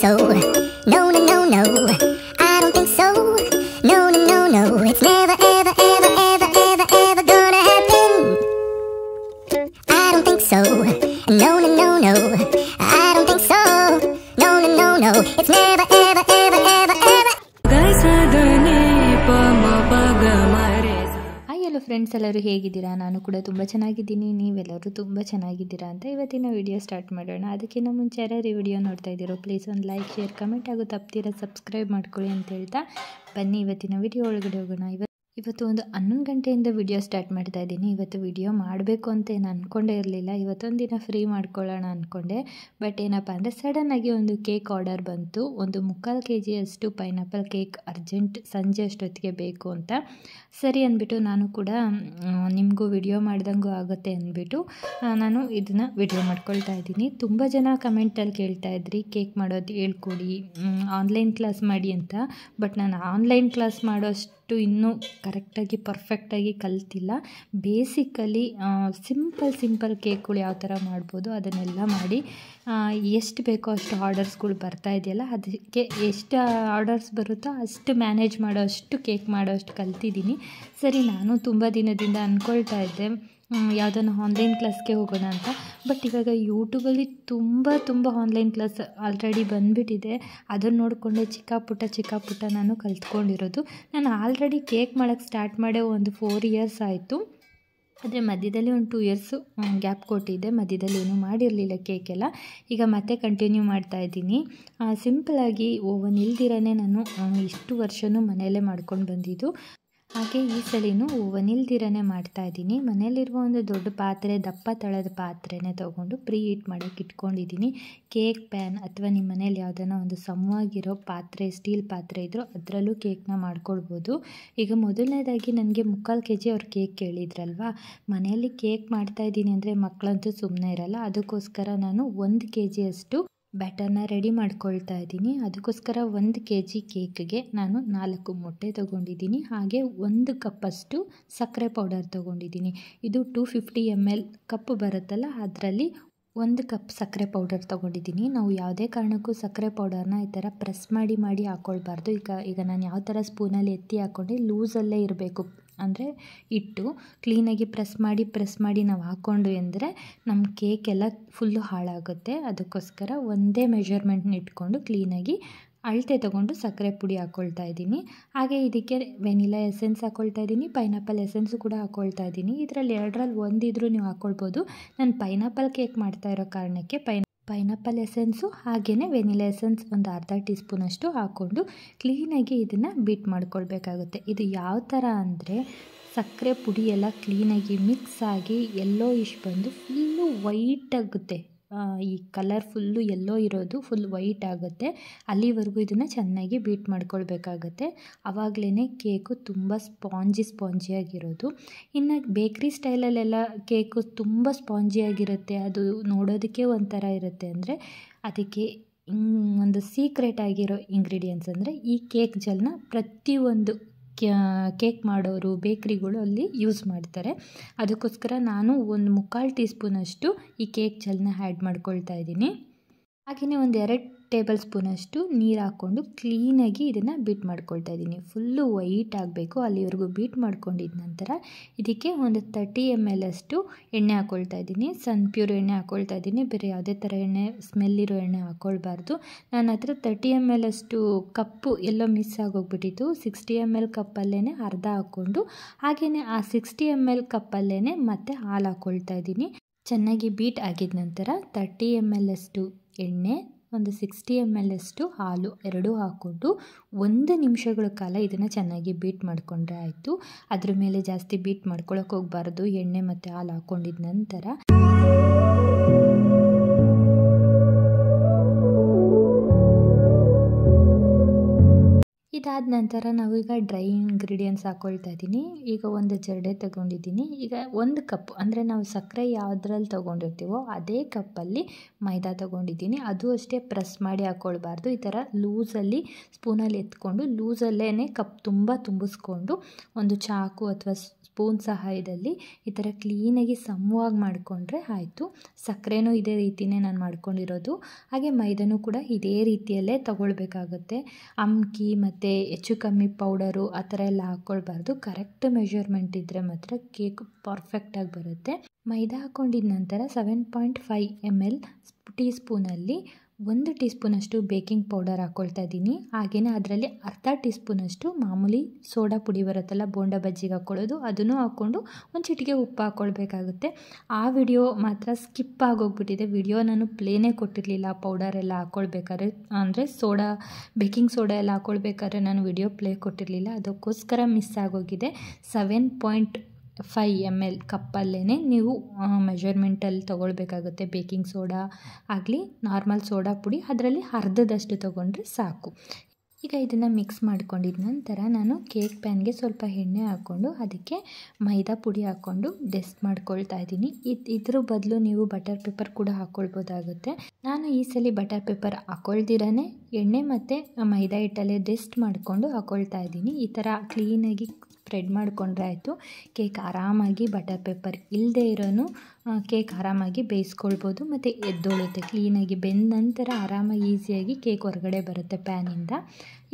so. No, no, no, no. I don't think so. No, no, no, no. It's never, ever, ever, ever, ever, ever gonna happen. I don't think so. No, no, no, no. I don't think so. No, no, no, no. It's never, ever, ever, ever, ever. Hi hello friends, ಎಲ್ಲರೂ ಹೇಗಿದ್ದೀರಾ? ನಾನು ಕೂಡ ತುಂಬ ಚೆನ್ನಾಗಿದ್ದೀನಿ. ನೀವೆಲ್ಲರೂ ತುಂಬ ಚೆನ್ನಾಗಿದ್ದೀರಾ ಅಂತ ಇವತ್ತಿನ ವಿಡಿಯೋ ಸ್ಟಾರ್ಟ್ ಮಾಡೋಣ. ಅದಕ್ಕಿಂತ ಮುಂಚೆ ಯಾರ್ಯಾರು ಈ ವಿಡಿಯೋ ನೋಡ್ತಾ ಇದ್ದೀರೋ ಪ್ಲೀಸ್ ಒಂದು ಲೈಕ್, ಶೇರ್, ಕಮೆಂಟ್ ಹಾಗೂ ತಪ್ಪದಿರ ಸಬ್ಸ್ಕ್ರೈಬ್ ಮಾಡ್ಕೊಳ್ಳಿ ಅಂತ ಹೇಳ್ತಾ ಬನ್ನಿ ಇವತ್ತಿನ ವಿಡಿಯೋ ಒಳಗಡೆ ಹೋಗೋಣ. ಇವತ್ತು ಒಂದು 11 ಗಂಟೆಯಿಂದ ವಿಡಿಯೋ ಸ್ಟಾರ್ಟ್ ಮಾಡ್ತಾ ಇದ್ದೀನಿ. ಇವತ್ತು ವಿಡಿಯೋ ಮಾಡಬೇಕು ಅಂತ ಏನು ಅಂದ್ಕೊಂಡೇ ಇರಲಿಲ್ಲ. ಇವತ್ತೊಂದು ದಿನ ಫ್ರೀ ಮಾಡ್ಕೊಳ್ಳೋಣ ಅಂದ್ಕೊಂಡೆ. ಬಟ್ ಏನಪ್ಪ ಅಂದರೆ ಸಡನ್ನಾಗಿ ಒಂದು ಕೇಕ್ ಆರ್ಡರ್ ಬಂತು. ಒಂದು 3/4 kg ಪೈನಾಪಲ್ ಕೇಕ್ ಅರ್ಜೆಂಟ್ ಸಂಜೆ ಅಷ್ಟೊತ್ತಿಗೆ ಬೇಕು ಅಂತ. ಸರಿ ಅಂದ್ಬಿಟ್ಟು ನಾನು ಕೂಡ ನಿಮಗೂ ವಿಡಿಯೋ ಮಾಡ್ದಂಗೂ ಆಗುತ್ತೆ ಅಂದ್ಬಿಟ್ಟು ನಾನು ಇದನ್ನು ವಿಡಿಯೋ ಮಾಡ್ಕೊಳ್ತಾ ಇದ್ದೀನಿ. ತುಂಬ ಜನ ಕಮೆಂಟಲ್ಲಿ ಕೇಳ್ತಾ ಇದ್ರಿ ಕೇಕ್ ಮಾಡೋದು ಹೇಳ್ಕೊಡಿ, ಆನ್ಲೈನ್ ಕ್ಲಾಸ್ ಮಾಡಿ ಅಂತ. ಬಟ್ ನಾನು ಆನ್ಲೈನ್ ಕ್ಲಾಸ್ ಮಾಡೋಷ್ಟು ಇನ್ನೂ ಕರೆಕ್ಟಾಗಿ ಪರ್ಫೆಕ್ಟಾಗಿ ಕಲ್ತಿಲ್ಲ. ಬೇಸಿಕಲಿ ಸಿಂಪಲ್ ಕೇಕ್ಗಳು ಯಾವ ಥರ ಮಾಡ್ಬೋದು ಅದನ್ನೆಲ್ಲ ಮಾಡಿ ಎಷ್ಟು ಬೇಕೋ ಅಷ್ಟು ಆರ್ಡರ್ಸ್ಗಳು ಬರ್ತಾ ಇದೆಯಲ್ಲ, ಅದಕ್ಕೆ ಎಷ್ಟು ಆರ್ಡರ್ಸ್ ಬರುತ್ತೋ ಅಷ್ಟು ಮ್ಯಾನೇಜ್ ಮಾಡೋಷ್ಟು ಕೇಕ್ ಮಾಡೋಷ್ಟು ಕಲ್ತಿದ್ದೀನಿ. ಸರಿ, ನಾನು ತುಂಬ ದಿನದಿಂದ ಅಂದ್ಕೊಳ್ತಾ ಇದ್ದೆ ಯಾವುದನ್ನು ಆನ್ಲೈನ್ ಕ್ಲಾಸ್ಗೆ ಹೋಗೋಣ ಅಂತ. ಬಟ್ ಇವಾಗ ಯೂಟ್ಯೂಬಲ್ಲಿ ತುಂಬ ಆನ್ಲೈನ್ ಕ್ಲಾಸ್ ಆಲ್ರೆಡಿ ಬಂದುಬಿಟ್ಟಿದೆ. ಅದನ್ನು ನೋಡಿಕೊಂಡೆ ಚಿಕ್ಕ ಪುಟ್ಟ ನಾನು ಕಲ್ತ್ಕೊಂಡಿರೋದು. ನಾನು ಆಲ್ರೆಡಿ ಕೇಕ್ ಮಾಡೋಕ್ಕೆ ಸ್ಟಾರ್ಟ್ ಮಾಡೇ ಒಂದು 4 years ಆಯಿತು. ಆದರೆ ಮಧ್ಯದಲ್ಲಿ ಒಂದು 2 years ಗ್ಯಾಪ್ ಕೊಟ್ಟಿದ್ದೆ. ಮಧ್ಯದಲ್ಲಿ ಏನೂ ಮಾಡಿರಲಿಲ್ಲ ಕೇಕೆಲ್ಲ. ಈಗ ಮತ್ತೆ ಕಂಟಿನ್ಯೂ ಮಾಡ್ತಾಯಿದ್ದೀನಿ. ಸಿಂಪಲಾಗಿ ಓವನ್ ಇಲ್ದಿರೇ ನಾನು ಇಷ್ಟು ವರ್ಷವೂ ಮನೆಯಲ್ಲೇ ಮಾಡ್ಕೊಂಡು ಬಂದಿದ್ದು. ಹಾಗೆ ಈ ಸಲಿನೂ ಓವನ್ ಇಲ್ದಿರೇ ಮಾಡ್ತಾಯಿದ್ದೀನಿ. ಮನೆಯಲ್ಲಿರುವ ಒಂದು ದೊಡ್ಡ ಪಾತ್ರೆ, ದಪ್ಪ ತಳದ ಪಾತ್ರೆನೇ ತೊಗೊಂಡು ಪ್ರೀ ಹೀಟ್ ಮಾಡೋಕ್ಕೆ ಇಟ್ಕೊಂಡಿದ್ದೀನಿ. ಕೇಕ್ ಪ್ಯಾನ್ ಅಥವಾ ನಿಮ್ಮ ಮನೇಲಿ ಯಾವುದನ್ನ ಒಂದು ಸಮವಾಗಿರೋ ಪಾತ್ರೆ, ಸ್ಟೀಲ್ ಪಾತ್ರೆ ಇದ್ದರೂ ಅದರಲ್ಲೂ ಕೇಕ್ನ ಮಾಡ್ಕೊಳ್ಬೋದು. ಈಗ ಮೊದಲನೇದಾಗಿ ನನಗೆ 3/4 kg ಅವ್ರು ಕೇಕ್ ಕೇಳಿದ್ರಲ್ವ. ಮನೆಯಲ್ಲಿ ಕೇಕ್ ಮಾಡ್ತಾಯಿದ್ದೀನಿ ಅಂದರೆ ಮಕ್ಕಳಂತೂ ಸುಮ್ಮನೆ ಇರಲ್ಲ. ಅದಕ್ಕೋಸ್ಕರ ನಾನು 1 kg ಬ್ಯಾಟರ್ನ ರೆಡಿ ಮಾಡ್ಕೊಳ್ತಾ ಇದ್ದೀನಿ. ಅದಕ್ಕೋಸ್ಕರ 1 kg ಕೇಕ್ಗೆ ನಾನು 4 ಮೊಟ್ಟೆ ತೊಗೊಂಡಿದ್ದೀನಿ. ಹಾಗೆ 1 ಕಪ್ಪಷ್ಟು ಸಕ್ಕರೆ ಪೌಡರ್ ತೊಗೊಂಡಿದ್ದೀನಿ. ಇದು 250 ml ಕಪ್ ಬರುತ್ತಲ್ಲ, ಅದರಲ್ಲಿ 1 ಕಪ್ ಸಕ್ಕರೆ ಪೌಡರ್ ತೊಗೊಂಡಿದ್ದೀನಿ. ನಾವು ಯಾವುದೇ ಕಾರಣಕ್ಕೂ ಸಕ್ಕರೆ ಪೌಡರ್ನ ಈ ಥರ ಪ್ರೆಸ್ ಮಾಡಿ ಹಾಕ್ಕೊಳ್ಬಾರ್ದು. ಈಗ ನಾನು ಯಾವ ಥರ ಸ್ಪೂನಲ್ಲಿ ಎತ್ತಿ ಹಾಕ್ಕೊಂಡೆ ಲೂಸಲ್ಲೇ ಇರಬೇಕು. ಅಂದರೆ ಇಟ್ಟು ಕ್ಲೀನಾಗಿ ಪ್ರೆಸ್ ಮಾಡಿ ನಾವು ಹಾಕ್ಕೊಂಡ್ವಿ ಅಂದರೆ ನಮ್ಮ ಕೇಕೆಲ್ಲ ಫುಲ್ಲು ಹಾಳಾಗುತ್ತೆ. ಅದಕ್ಕೋಸ್ಕರ ಒಂದೇ ಮೆಷರ್ಮೆಂಟ್ನ ಇಟ್ಕೊಂಡು ಕ್ಲೀನಾಗಿ ಅಳತೆ ತೊಗೊಂಡು ಸಕ್ಕರೆ ಪುಡಿ ಹಾಕ್ಕೊಳ್ತಾ ಇದ್ದೀನಿ. ಹಾಗೆ ಇದಕ್ಕೆ ವೆನಿಲಾ ಎಸೆನ್ಸ್ ಹಾಕ್ಕೊಳ್ತಾ ಇದ್ದೀನಿ, ಪೈನಾಪಲ್ ಎಸೆನ್ಸು ಕೂಡ ಹಾಕ್ಕೊಳ್ತಾ ಇದ್ದೀನಿ. ಇದರಲ್ಲಿ 2ರಲ್ಲಿ ಒಂದಿದ್ರೂ ನೀವು ಹಾಕ್ಕೊಳ್ಬೋದು. ನಾನು ಪೈನಾಪಲ್ ಕೇಕ್ ಮಾಡ್ತಾ ಇರೋ ಕಾರಣಕ್ಕೆ ಪೈನಾಪಲ್ ಎಸೆನ್ಸು ಹಾಗೆಯೇ ವೆನಿಲಾ ಎಸೆನ್ಸ್ ಒಂದು ಅರ್ಧ ಟೀ ಸ್ಪೂನಷ್ಟು ಹಾಕ್ಕೊಂಡು ಕ್ಲೀನಾಗಿ ಇದನ್ನು ಬೀಟ್ ಮಾಡ್ಕೊಳ್ಬೇಕಾಗುತ್ತೆ. ಇದು ಯಾವ ಥರ ಅಂದರೆ ಸಕ್ಕರೆ ಪುಡಿ ಎಲ್ಲ ಕ್ಲೀನಾಗಿ ಮಿಕ್ಸ್ ಆಗಿ ಯೆಲ್ಲೋಯಿಶ್ ಬಂದು ಫುಲ್ಲು ವೈಟ್ ಆಗುತ್ತೆ. ಈ ಕಲರ್ ಫುಲ್ಲು ಯೆಲ್ಲೋ ಇರೋದು ಫುಲ್ ವೈಟ್ ಆಗುತ್ತೆ. ಅಲ್ಲಿವರೆಗೂ ಇದನ್ನು ಚೆನ್ನಾಗಿ ಬೀಟ್ ಮಾಡ್ಕೊಳ್ಬೇಕಾಗತ್ತೆ. ಆವಾಗಲೇ ಕೇಕು ತುಂಬ ಸ್ಪಾಂಜಿಯಾಗಿರೋದು. ಇನ್ನು ಬೇಕ್ರಿ ಸ್ಟೈಲಲ್ಲೆಲ್ಲ ಕೇಕು ತುಂಬ ಸ್ಪಾಂಜಿಯಾಗಿರುತ್ತೆ. ಅದು ನೋಡೋದಕ್ಕೆ ಒಂಥರ ಇರುತ್ತೆ. ಅಂದರೆ ಅದಕ್ಕೆ ಒಂದು ಸೀಕ್ರೆಟ್ ಆಗಿರೋ ಇಂಗ್ರೀಡಿಯೆಂಟ್ಸ್ ಅಂದರೆ ಈ ಕೇಕ್ ಜೆಲ್ನ ಪ್ರತಿಯೊಂದು ಕೇಕ್ ಮಾಡೋರು, ಬೇಕ್ರಿಗಳು ಅಲ್ಲಿ ಯೂಸ್ ಮಾಡ್ತಾರೆ. ಅದಕ್ಕೋಸ್ಕರ ನಾನು ಒಂದು 3/4 ಟೀ ಸ್ಪೂನಷ್ಟು ಈ ಕೇಕ್ ಜೆಲ್ನ ಆ್ಯಡ್ ಮಾಡ್ಕೊಳ್ತಾ ಇದ್ದೀನಿ. ಹಾಗೆಯೇ ಒಂದು 2 ಟೇಬಲ್ ಸ್ಪೂನಷ್ಟು ನೀರು ಹಾಕ್ಕೊಂಡು ಕ್ಲೀನಾಗಿ ಇದನ್ನು ಬೀಟ್ ಮಾಡ್ಕೊಳ್ತಾ ಇದ್ದೀನಿ. ಫುಲ್ಲು ವೈಟ್ ಆಗಬೇಕು, ಅಲ್ಲಿವರೆಗೂ ಬೀಟ್ ಮಾಡ್ಕೊಂಡಿದ್ದ ನಂತರ ಇದಕ್ಕೆ ಒಂದು 30 ml ಎಣ್ಣೆ ಹಾಕ್ಕೊಳ್ತಾ ಇದ್ದೀನಿ. ಪ್ಯೂರ್ ಎಣ್ಣೆ ಹಾಕ್ಕೊಳ್ತಾ ಇದ್ದೀನಿ. ಬೇರೆ ಯಾವುದೇ ಥರ ಎಣ್ಣೆ, ಸ್ಮೆಲ್ಲಿರೋ ಎಣ್ಣೆ ಹಾಕ್ಕೊಳ್ಬಾರ್ದು. ನನ್ನ ಹತ್ರ 30 ml ಕಪ್ಪು ಎಲ್ಲೋ ಮಿಸ್ ಆಗೋಗ್ಬಿಟ್ಟಿತ್ತು. 60 ml ಕಪ್ಪಲ್ಲೇ ಅರ್ಧ ಹಾಕ್ಕೊಂಡು ಹಾಗೆಯೇ ಆ 60 ml ಕಪ್ಪಲ್ಲೇ ಮತ್ತೆ ಹಾಲು ಹಾಕ್ಕೊಳ್ತಾ ಇದ್ದೀನಿ. ಚೆನ್ನಾಗಿ ಬೀಟ್ ಆಗಿದ ನಂತರ 30 ml ಎಣ್ಣೆ, ಒಂದು 60 ml ಹಾಲು ಎರಡೂ ಹಾಕ್ಕೊಂಡು 1 ನಿಮಿಷಗಳ ಕಾಲ ಇದನ್ನು ಚೆನ್ನಾಗಿ ಬೀಟ್ ಮಾಡಿಕೊಂಡ್ರೆ ಆಯಿತು. ಅದ್ರ ಮೇಲೆ ಜಾಸ್ತಿ ಬೀಟ್ ಮಾಡ್ಕೊಳಕ್ಕೆ ಹೋಗಬಾರ್ದು. ಎಣ್ಣೆ ಮತ್ತು ಹಾಲು ಹಾಕ್ಕೊಂಡಿದ ನಂತರ ಇದಾದ ನಂತರ ನಾವೀಗ ಡ್ರೈ ಇಂಗ್ರೀಡಿಯೆಂಟ್ಸ್ ಹಾಕ್ಕೊಳ್ತಾ ಇದ್ದೀನಿ. ಈಗ ಒಂದು ಜರಡೆ ತೊಗೊಂಡಿದ್ದೀನಿ. ಈಗ 1 ಕಪ್ ಅಂದರೆ ನಾವು ಸಕ್ಕರೆ ಯಾವುದ್ರಲ್ಲಿ ತೊಗೊಂಡಿರ್ತೀವೋ ಅದೇ ಕಪ್ಪಲ್ಲಿ ಮೈದಾ ತೊಗೊಂಡಿದ್ದೀನಿ. ಅದು ಅಷ್ಟೇ ಪ್ರೆಸ್ ಮಾಡಿ ಹಾಕ್ಕೊಳ್ಬಾರ್ದು. ಈ ಥರ ಲೂಸಲ್ಲಿ ಸ್ಪೂನಲ್ಲಿ ಎತ್ಕೊಂಡು ಲೂಸಲ್ಲೇ ಕಪ್ ತುಂಬ ತುಂಬಿಸ್ಕೊಂಡು ಒಂದು ಚಾಕು ಅಥವಾ ಸ್ಪೂನ್ ಸಹಾಯದಲ್ಲಿ ಈ ಥರ ಕ್ಲೀನಾಗಿ ಸಮವಾಗಿ ಮಾಡಿಕೊಂಡ್ರೆ ಆಯಿತು. ಸಕ್ಕರೆನೂ ಇದೇ ರೀತಿಯೇ ನಾನು ಮಾಡ್ಕೊಂಡಿರೋದು. ಹಾಗೆ ಮೈದಾನೂ ಕೂಡ ಇದೇ ರೀತಿಯಲ್ಲೇ ತೊಗೊಳ್ಬೇಕಾಗುತ್ತೆ. ಅಮ್ಕಿ ಮತ್ತು ಹೆಚ್ಚು ಕಮ್ಮಿ ಪೌಡರು ಆ ಥರ ಎಲ್ಲ ಹಾಕ್ಕೊಳ್ಬಾರ್ದು. ಕರೆಕ್ಟ್ ಮೆಷರ್ಮೆಂಟ್ ಇದ್ದರೆ ಮಾತ್ರ ಕೇಕ್ ಪರ್ಫೆಕ್ಟಾಗಿ ಬರುತ್ತೆ. ಮೈದಾ ಹಾಕ್ಕೊಂಡಿದ ನಂತರ 7.5 ml ಟೀ ಸ್ಪೂನಲ್ಲಿ 1 ಟೀ ಸ್ಪೂನಷ್ಟು ಬೇಕಿಂಗ್ ಪೌಡರ್ ಹಾಕ್ಕೊಳ್ತಾ ಇದ್ದೀನಿ. ಹಾಗೆಯೇ ಅದರಲ್ಲಿ ಅರ್ಧ ಟೀ ಸ್ಪೂನಷ್ಟು ಮಾಮೂಲಿ ಸೋಡಾ ಪುಡಿ ಬರುತ್ತಲ್ಲ, ಬೋಂಡ ಬಜ್ಜಿಗೆ ಹಾಕ್ಕೊಳ್ಳೋದು, ಅದನ್ನು ಹಾಕ್ಕೊಂಡು ಒಂದು ಚಿಟಿಕೆ ಉಪ್ಪು ಹಾಕ್ಕೊಳ್ಬೇಕಾಗುತ್ತೆ. ಆ ವಿಡಿಯೋ ಮಾತ್ರ ಸ್ಕಿಪ್ ಆಗೋಗ್ಬಿಟ್ಟಿದೆ. ವಿಡಿಯೋ ನಾನು ಪ್ಲೇನೇ ಕೊಟ್ಟಿರಲಿಲ್ಲ. ಪೌಡರ್ ಎಲ್ಲ ಹಾಕ್ಕೊಳ್ಬೇಕಾದ್ರೆ ಅಂದರೆ ಬೇಕಿಂಗ್ ಸೋಡಾ ಎಲ್ಲ ಹಾಕ್ಕೊಳ್ಬೇಕಾದ್ರೆ ನಾನು ವಿಡಿಯೋ ಪ್ಲೇ ಕೊಟ್ಟಿರಲಿಲ್ಲ. ಅದಕ್ಕೋಸ್ಕರ ಮಿಸ್ ಆಗೋಗಿದೆ. 7.5 ml ಕಪ್ಪಲ್ಲೇ ನೀವು ಮೆಷರ್ಮೆಂಟಲ್ಲಿ ತೊಗೊಳ್ಬೇಕಾಗುತ್ತೆ. ಬೇಕಿಂಗ್ ಸೋಡಾ ಆಗಲಿ ನಾರ್ಮಲ್ ಸೋಡಾ ಪುಡಿ ಅದರಲ್ಲಿ ಅರ್ಧದಷ್ಟು ತೊಗೊಂಡ್ರೆ ಸಾಕು. ಈಗ ಇದನ್ನು ಮಿಕ್ಸ್ ಮಾಡ್ಕೊಂಡಿದ ನಂತರ ನಾನು ಕೇಕ್ ಪ್ಯಾನ್ಗೆ ಸ್ವಲ್ಪ ಎಣ್ಣೆ ಹಾಕ್ಕೊಂಡು ಅದಕ್ಕೆ ಮೈದಾ ಪುಡಿ ಹಾಕ್ಕೊಂಡು ಡಸ್ಟ್ ಮಾಡ್ಕೊಳ್ತಾ ಇದ್ದೀನಿ. ಇದ್ರ ಬದಲು ನೀವು ಬಟರ್ ಪೇಪರ್ ಕೂಡ ಹಾಕ್ಕೊಳ್ಬೋದಾಗುತ್ತೆ. ನಾನು ಈ ಸಲ ಬಟರ್ ಪೇಪರ್ ಹಾಕ್ಕೊಳ್ದಿರೇ ಎಣ್ಣೆ ಮತ್ತು ಮೈದಾ ಹಿಟ್ಟಲ್ಲೇ ಡಸ್ಟ್ ಮಾಡಿಕೊಂಡು ಹಾಕ್ಕೊಳ್ತಾ ಇದ್ದೀನಿ. ಈ ಥರ ಕ್ಲೀನಾಗಿ ಸ್ಪ್ರೆಡ್ ಮಾಡಿಕೊಂಡ್ರೆ ಆಯಿತು. ಕೇಕ್ ಆರಾಮಾಗಿ ಬಟರ್ ಪೇಪರ್ ಇಲ್ಲದೆ ಇರೋನು ಕೇಕ್ ಆರಾಮಾಗಿ ಬೇಯಿಸ್ಕೊಳ್ಬೋದು ಮತ್ತು ಎದ್ದೊಳುತ್ತೆ. ಕ್ಲೀನಾಗಿ ಬೆಂದ ನಂತರ ಆರಾಮಾಗಿ ಈಸಿಯಾಗಿ ಕೇಕ್ ಹೊರಗಡೆ ಬರುತ್ತೆ ಪ್ಯಾನಿಂದ.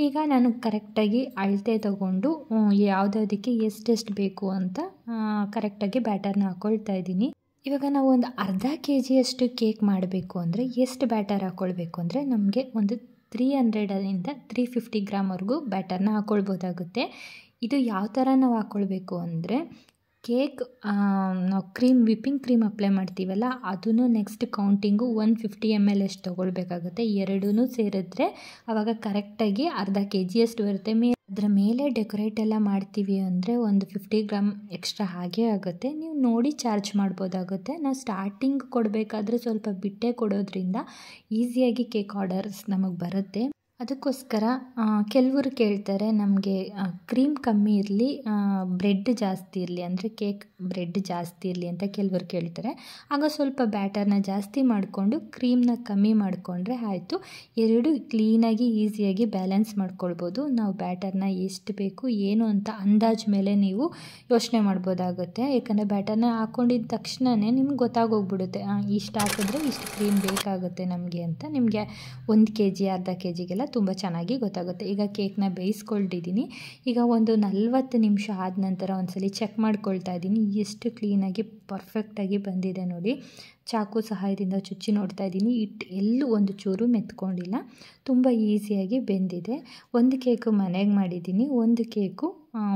ಈಗ ನಾನು ಕರೆಕ್ಟಾಗಿ ಅಳತೆ ತೊಗೊಂಡು ಯಾವುದಕ್ಕೆ ಎಷ್ಟೆಷ್ಟು ಬೇಕು ಅಂತ ಕರೆಕ್ಟಾಗಿ ಬ್ಯಾಟರ್ನ ಹಾಕ್ಕೊಳ್ತಾ ಇದ್ದೀನಿ. ಇವಾಗ ನಾವು ಒಂದು ಅರ್ಧ kg ಕೇಕ್ ಮಾಡಬೇಕು ಅಂದರೆ ಎಷ್ಟು ಬ್ಯಾಟರ್ ಹಾಕ್ಕೊಳ್ಬೇಕು ಅಂದರೆ ನಮಗೆ ಒಂದು 300ರಿಂದ 350 ಗ್ರಾಮ್ವರೆಗೂ ಬ್ಯಾಟರ್ನ ಹಾಕ್ಕೊಳ್ಬೋದಾಗುತ್ತೆ. ಇದು ಯಾವ ಥರ ನಾವು ಹಾಕ್ಕೊಳ್ಬೇಕು ಅಂದರೆ ಕೇಕ್ ನಾವು ವಿಪ್ಪಿಂಗ್ ಕ್ರೀಮ್ ಅಪ್ಲೈ ಮಾಡ್ತೀವಲ್ಲ, ಅದನ್ನು ನೆಕ್ಸ್ಟ್ ಕೌಂಟಿಂಗು 150 ml ಅಷ್ಟು ತೊಗೊಳ್ಬೇಕಾಗುತ್ತೆ. ಎರಡೂ ಸೇರಿದ್ರೆ ಆವಾಗ ಕರೆಕ್ಟಾಗಿ ಅರ್ಧ kg ಬರುತ್ತೆ. ಅದರ ಮೇಲೆ ಡೆಕೋರೇಟ್ ಎಲ್ಲ ಮಾಡ್ತೀವಿ ಅಂದರೆ ಒಂದು 50 ಗ್ರಾಮ್ ಎಕ್ಸ್ಟ್ರಾ ಹಾಗೇ ಆಗುತ್ತೆ. ನೀವು ನೋಡಿ ಚಾರ್ಜ್ ಮಾಡ್ಬೋದಾಗುತ್ತೆ. ನಾವು ಸ್ಟಾರ್ಟಿಂಗ್ ಕೊಡಬೇಕಾದ್ರೆ ಸ್ವಲ್ಪ ಬಿಟ್ಟೇ ಕೊಡೋದ್ರಿಂದ ಈಸಿಯಾಗಿ ಕೇಕ್ ಆರ್ಡರ್ಸ್ ನಮಗೆ ಬರುತ್ತೆ. ಅದಕ್ಕೋಸ್ಕರ ಕೆಲವರು ಕೇಳ್ತಾರೆ ನಮಗೆ ಕ್ರೀಮ್ ಕಮ್ಮಿ ಇರಲಿ, ಬ್ರೆಡ್ ಜಾಸ್ತಿ ಇರಲಿ, ಅಂದರೆ ಕೇಕ್ ಬ್ರೆಡ್ ಜಾಸ್ತಿ ಇರಲಿ ಅಂತ ಕೆಲವರು ಕೇಳ್ತಾರೆ. ಆಗ ಸ್ವಲ್ಪ ಬ್ಯಾಟರ್ನ ಜಾಸ್ತಿ ಮಾಡಿಕೊಂಡು ಕ್ರೀಮ್ನ ಕಮ್ಮಿ ಮಾಡಿಕೊಂಡ್ರೆ ಆಯಿತು. ಎರಡು ಕ್ಲೀನಾಗಿ ಈಸಿಯಾಗಿ ಬ್ಯಾಲೆನ್ಸ್ ಮಾಡ್ಕೊಳ್ಬೋದು. ನಾವು ಬ್ಯಾಟರ್ನ ಎಷ್ಟು ಬೇಕು ಏನು ಅಂತ ಅಂದಾಜು ಮೇಲೆ ನೀವು ಯೋಚನೆ ಮಾಡ್ಬೋದಾಗುತ್ತೆ. ಯಾಕಂದರೆ ಬ್ಯಾಟರ್ನ ಹಾಕ್ಕೊಂಡಿದ್ದ ತಕ್ಷಣವೇ ನಿಮ್ಗೆ ಗೊತ್ತಾಗೋಗ್ಬಿಡುತ್ತೆ, ಇಷ್ಟು ಹಾಕಿದ್ರೆ ಇಷ್ಟು ಕ್ರೀಮ್ ಬೇಕಾಗುತ್ತೆ ನಮಗೆ ಅಂತ. ನಿಮಗೆ 1 kg ಅರ್ಧ kgಗೆಲ್ಲ ತುಂಬ ಚೆನ್ನಾಗಿ ಗೊತ್ತಾಗುತ್ತೆ. ಈಗ ಕೇಕ್ನ ಬೇಯಿಸ್ಕೊಂಡಿದ್ದೀನಿ. ಈಗ ಒಂದು 40 ನಿಮಿಷ ಆದ ನಂತರ ಒಂದ್ಸಲಿ ಚೆಕ್ ಮಾಡ್ಕೊಳ್ತಾ ಇದ್ದೀನಿ ಎಷ್ಟು ಕ್ಲೀನಾಗಿ ಪರ್ಫೆಕ್ಟಾಗಿ ಬಂದಿದೆ ನೋಡಿ. ಚಾಕು ಸಹಾಯದಿಂದ ಚುಚ್ಚಿ ನೋಡ್ತಾ ಇದ್ದೀನಿ. ಎಲ್ಲೂ ಒಂದು ಚೂರು ಮೆತ್ಕೊಂಡಿಲ್ಲ, ತುಂಬ ಈಸಿಯಾಗಿ ಬೆಂದಿದೆ. ಒಂದು ಕೇಕು ಮನೆಗೆ ಮಾಡಿದ್ದೀನಿ, ಒಂದು ಕೇಕು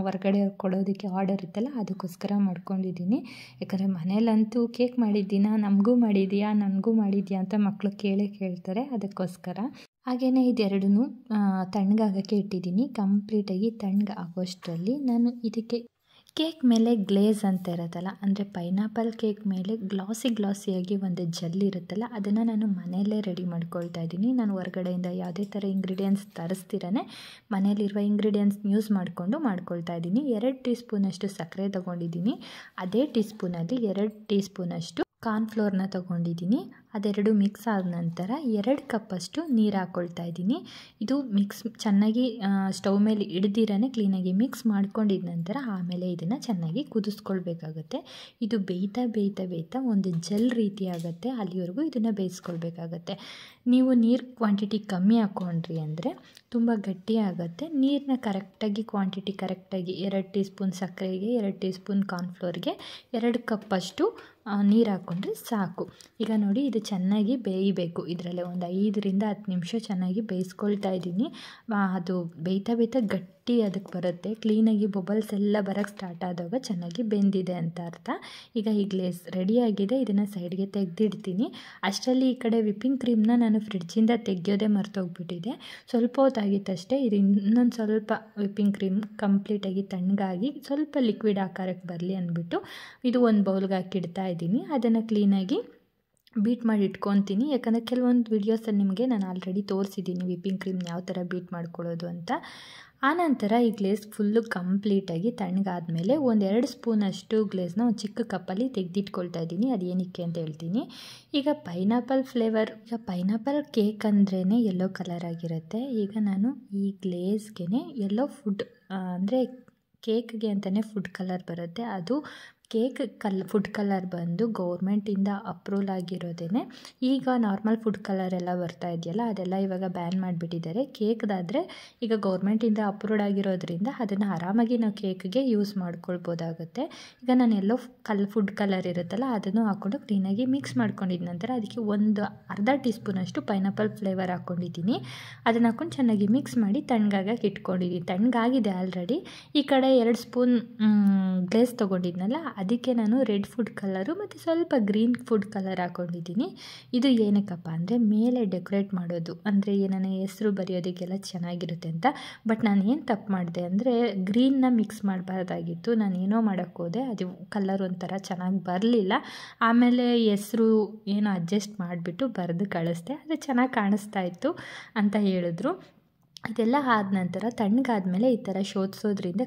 ಹೊರಗಡೆ ಕೊಡೋದಕ್ಕೆ ಆರ್ಡರ್ ಇತ್ತಲ್ಲ ಅದಕ್ಕೋಸ್ಕರ ಮಾಡ್ಕೊಂಡಿದ್ದೀನಿ. ಯಾಕಂದರೆ ಮನೇಲಂತೂ ಕೇಕ್ ಮಾಡಿದ್ದೀನ ನಮಗೂ ಮಾಡಿದೆಯಾ ನನಗೂ ಮಾಡಿದೆಯಾ ಅಂತ ಮಕ್ಕಳು ಕೇಳ್ತಾರೆ. ಅದಕ್ಕೋಸ್ಕರ ಹಾಗೆಯೇ ಇದೆರಡೂ ತಣ್ಣಗಾಗೋಕ್ಕೆ ಇಟ್ಟಿದ್ದೀನಿ. ಕಂಪ್ಲೀಟಾಗಿ ತಣ್ಣಗೆ ಆಗೋಷ್ಟರಲ್ಲಿ ನಾನು ಇದಕ್ಕೆ ಕೇಕ್ ಮೇಲೆ ಗ್ಲೇಸ್ ಅಂತ ಇರುತ್ತಲ್ಲ, ಅಂದರೆ ಪೈನಾಪಲ್ ಕೇಕ್ ಮೇಲೆ ಗ್ಲಾಸಿಯಾಗಿ ಒಂದು ಜೆಲ್ ಇರುತ್ತಲ್ಲ, ಅದನ್ನು ನಾನು ಮನೆಯಲ್ಲೇ ರೆಡಿ ಮಾಡ್ಕೊಳ್ತಾ ಇದ್ದೀನಿ. ನಾನು ಹೊರಗಡೆಯಿಂದ ಯಾವುದೇ ಥರ ಇಂಗ್ರೀಡಿಯೆಂಟ್ಸ್ ತರಿಸ್ತಿರೇ ಮನೇಲಿರುವ ಇಂಗ್ರೀಡಿಯೆಂಟ್ಸ್ ಯೂಸ್ ಮಾಡ್ಕೊಳ್ತಾ ಇದ್ದೀನಿ. 2 ಟೀ ಸ್ಪೂನಷ್ಟು ಸಕ್ಕರೆ ತೊಗೊಂಡಿದ್ದೀನಿ. ಅದೇ ಟೀ ಸ್ಪೂನಲ್ಲಿ 2 ಟೀ ಸ್ಪೂನಷ್ಟು ಕಾರ್ನ್ಫ್ಲೋರ್ನ ತೊಗೊಂಡಿದ್ದೀನಿ. ಅದೆರಡು ಮಿಕ್ಸ್ ಆದ ನಂತರ 2 ಕಪ್ಪಷ್ಟು ನೀರು ಹಾಕ್ಕೊಳ್ತಾ ಇದ್ದೀನಿ. ಇದು ಮಿಕ್ಸ್ ಚೆನ್ನಾಗಿ ಸ್ಟವ್ ಮೇಲೆ ಹಿಡ್ದಿರೇ ಕ್ಲೀನಾಗಿ ಮಿಕ್ಸ್ ಮಾಡ್ಕೊಂಡಿದ ನಂತರ ಆಮೇಲೆ ಇದನ್ನು ಚೆನ್ನಾಗಿ ಕುದಿಸ್ಕೊಳ್ಬೇಕಾಗುತ್ತೆ. ಇದು ಬೇಯ್ತಾ ಒಂದು ಜೆಲ್ ರೀತಿ ಆಗುತ್ತೆ. ಅಲ್ಲಿವರೆಗೂ ಇದನ್ನು ಬೇಯಿಸ್ಕೊಳ್ಬೇಕಾಗತ್ತೆ. ನೀವು ನೀರು ಕ್ವಾಂಟಿಟಿ ಕಮ್ಮಿ ಹಾಕ್ಕೊಂಡ್ರಿ ಅಂದರೆ ತುಂಬ ಗಟ್ಟಿ ಆಗುತ್ತೆ. ನೀರನ್ನ ಕರೆಕ್ಟಾಗಿ ಕ್ವಾಂಟಿಟಿ ಕರೆಕ್ಟಾಗಿ 2 ಟೀ ಸ್ಪೂನ್ ಸಕ್ಕರೆಗೆ 2 ಟೀ ಸ್ಪೂನ್ ಕಾರ್ನ್ಫ್ಲೋರ್ಗೆ 2 ಕಪ್ಪಷ್ಟು ನೀರು ಹಾಕ್ಕೊಂಡ್ರೆ ಸಾಕು. ಈಗ ನೋಡಿ ಇದು ಚೆನ್ನಾಗಿ ಬೇಯಬೇಕು. ಇದರಲ್ಲೇ ಒಂದು 5ರಿಂದ 10 ನಿಮಿಷ ಚೆನ್ನಾಗಿ ಬೇಯಿಸ್ಕೊಳ್ತಾ ಇದ್ದೀನಿ. ಅದು ಬೇಯ್ತಾ ಗಟ್ಟಿ ಅದಕ್ಕೆ ಬರುತ್ತೆ. ಕ್ಲೀನಾಗಿ ಬಬಲ್ಸ್ ಎಲ್ಲ ಬರೋಕ್ಕೆ ಸ್ಟಾರ್ಟ್ ಆದಾಗ ಚೆನ್ನಾಗಿ ಬೆಂದಿದೆ ಅಂತ ಅರ್ಥ. ಈಗ ಈ ಗ್ಲೇಸ್ ರೆಡಿಯಾಗಿದೆ. ಇದನ್ನು ಸೈಡ್ಗೆ ತೆಗೆದಿಡ್ತೀನಿ. ಅಷ್ಟರಲ್ಲಿ ಈ ಕಡೆ ವಿಪ್ಪಿಂಗ್ ಕ್ರೀಮ್ನ ನಾನು ಫ್ರಿಡ್ಜಿಂದ ತೆಗೆಯೋದೇ ಮರ್ತೋಗ್ಬಿಟ್ಟಿದೆ. ಸ್ವಲ್ಪ ಹೊತ್ತಾಗಿತ್ತಷ್ಟೇ. ಇದು ಇನ್ನೊಂದು ಸ್ವಲ್ಪ ವಿಪ್ಪಿಂಗ್ ಕ್ರೀಮ್ ಕಂಪ್ಲೀಟಾಗಿ ತಣ್ಣಗಾಗಿ ಸ್ವಲ್ಪ ಲಿಕ್ವಿಡ್ ಆಕಾರಕ್ಕೆ ಬರಲಿ ಅಂದ್ಬಿಟ್ಟು ಇದು ಒಂದು ಬೌಲ್ಗೆ ಹಾಕಿಡ್ತಾ ಇದ್ದೀನಿ. ಅದನ್ನು ಕ್ಲೀನಾಗಿ ಬೀಟ್ ಮಾಡಿ ಇಟ್ಕೊತೀನಿ. ಯಾಕಂದರೆ ಕೆಲವೊಂದು ವೀಡಿಯೋಸಲ್ಲಿ ನಿಮಗೆ ನಾನು ಆಲ್ರೆಡಿ ತೋರಿಸಿದ್ದೀನಿ ವಿಪ್ಪಿಂಗ್ ಕ್ರೀಮ್ ಯಾವ ಥರ ಬೀಟ್ ಮಾಡ್ಕೊಳ್ಳೋದು ಅಂತ. ಆನಂತರ ಈ ಗ್ಲೇಸ್ ಫುಲ್ಲು ಕಂಪ್ಲೀಟಾಗಿ ತಣ್ಣಗಾದ್ಮೇಲೆ 1-2 ಸ್ಪೂನಷ್ಟು ಗ್ಲೇಸ್ನ ಒಂದು ಚಿಕ್ಕ ಕಪ್ಪಲ್ಲಿ ತೆಗೆದಿಟ್ಕೊಳ್ತಾ ಇದ್ದೀನಿ. ಅದೇನಕ್ಕೆ ಅಂತ ಹೇಳ್ತೀನಿ. ಈಗ ಪೈನಾಪಲ್ ಫ್ಲೇವರ್, ಈಗ ಪೈನಾಪಲ್ ಕೇಕ್ ಅಂದ್ರೇ ಯೆಲ್ಲೋ ಕಲರ್ ಆಗಿರುತ್ತೆ. ಈಗ ನಾನು ಈ ಗ್ಲೇಸ್ಗೆ ಯೆಲ್ಲೋ ಫುಡ್ ಅಂದರೆ ಕೇಕ್ಗೆ ಅಂತಲೇ ಫುಡ್ ಕಲರ್ ಬರುತ್ತೆ, ಅದು ಕೇಕ್ ಫುಡ್ ಕಲರ್ ಬಂದು ಗೌರ್ಮೆಂಟಿಂದ ಅಪ್ರೂವಲ್ ಆಗಿರೋದೇ. ಈಗ ನಾರ್ಮಲ್ ಫುಡ್ ಕಲರ್ ಎಲ್ಲ ಬರ್ತಾ ಇದೆಯಲ್ಲ, ಅದೆಲ್ಲ ಇವಾಗ ಬ್ಯಾನ್ ಮಾಡಿಬಿಟ್ಟಿದ್ದಾರೆ. ಕೇಕ್ದಾದರೆ ಈಗ ಗೌರ್ಮೆಂಟಿಂದ ಅಪ್ರೂವ್ಡ್ ಆಗಿರೋದ್ರಿಂದ ಅದನ್ನು ಆರಾಮಾಗಿ ನಾವು ಕೇಕ್ಗೆ ಯೂಸ್ ಮಾಡ್ಕೊಳ್ಬೋದಾಗುತ್ತೆ. ಈಗ ನಾನು ಎಲ್ಲೋ ಫುಡ್ ಕಲರ್ ಇರುತ್ತಲ್ಲ ಅದನ್ನು ಹಾಕ್ಕೊಂಡು ಕ್ಲೀನಾಗಿ ಮಿಕ್ಸ್ ಮಾಡ್ಕೊಂಡಿದ್ದ ನಂತರ ಅದಕ್ಕೆ ಒಂದು ಅರ್ಧ ಟೀ ಸ್ಪೂನಷ್ಟು ಪೈನಾಪಲ್ ಫ್ಲೇವರ್ ಹಾಕ್ಕೊಂಡಿದ್ದೀನಿ. ಅದನ್ನು ಹಾಕ್ಕೊಂಡು ಚೆನ್ನಾಗಿ ಮಿಕ್ಸ್ ಮಾಡಿ ತಣ್ಣಗಾಗಕ್ಕೆ ಇಟ್ಕೊಂಡಿದ್ದೀನಿ. ತಣ್ಣಗಾಗಿದೆ ಆಲ್ರೆಡಿ. ಈ ಕಡೆ 2 ಸ್ಪೂನ್ ಗ್ಲೇಸ್ ತೊಗೊಂಡಿದ್ನಲ್ಲ, ಅದಕ್ಕೆ ನಾನು ರೆಡ್ ಫುಡ್ ಕಲರು ಮತ್ತು ಸ್ವಲ್ಪ ಗ್ರೀನ್ ಫುಡ್ ಕಲರ್ ಹಾಕ್ಕೊಂಡಿದ್ದೀನಿ. ಇದು ಏನಕ್ಕಪ್ಪ ಅಂದರೆ ಮೇಲೆ ಡೆಕೋರೇಟ್ ಮಾಡೋದು, ಅಂದರೆ ನನ್ನ ಹೆಸರು ಬರೆಯೋದಕ್ಕೆಲ್ಲ ಚೆನ್ನಾಗಿರುತ್ತೆ ಅಂತ. ಬಟ್ ನಾನು ಏನು ತಪ್ಪು ಮಾಡಿದೆ ಅಂದರೆ ಗ್ರೀನ್ನ ಮಿಕ್ಸ್ ಮಾಡಬಾರ್ದಾಗಿತ್ತು. ನಾನು ಏನೋ ಮಾಡೋಕ್ಕೆ ಹೋದೆ, ಅದು ಕಲರ್ ಒಂಥರ ಚೆನ್ನಾಗಿ ಬರಲಿಲ್ಲ. ಆಮೇಲೆ ಹೆಸರು ಏನೋ ಅಡ್ಜಸ್ಟ್ ಮಾಡಿಬಿಟ್ಟು ಬರೆದು ಕಳಿಸ್ದೆ, ಅದು ಚೆನ್ನಾಗಿ ಕಾಣಿಸ್ತಾ ಇತ್ತು ಅಂತ ಹೇಳಿದ್ರು. ಇದೆಲ್ಲ ಆದ ನಂತರ ತಣ್ಣಗಾದ್ಮೇಲೆ ಈ ಥರ ಶೋಧಿಸೋದ್ರಿಂದ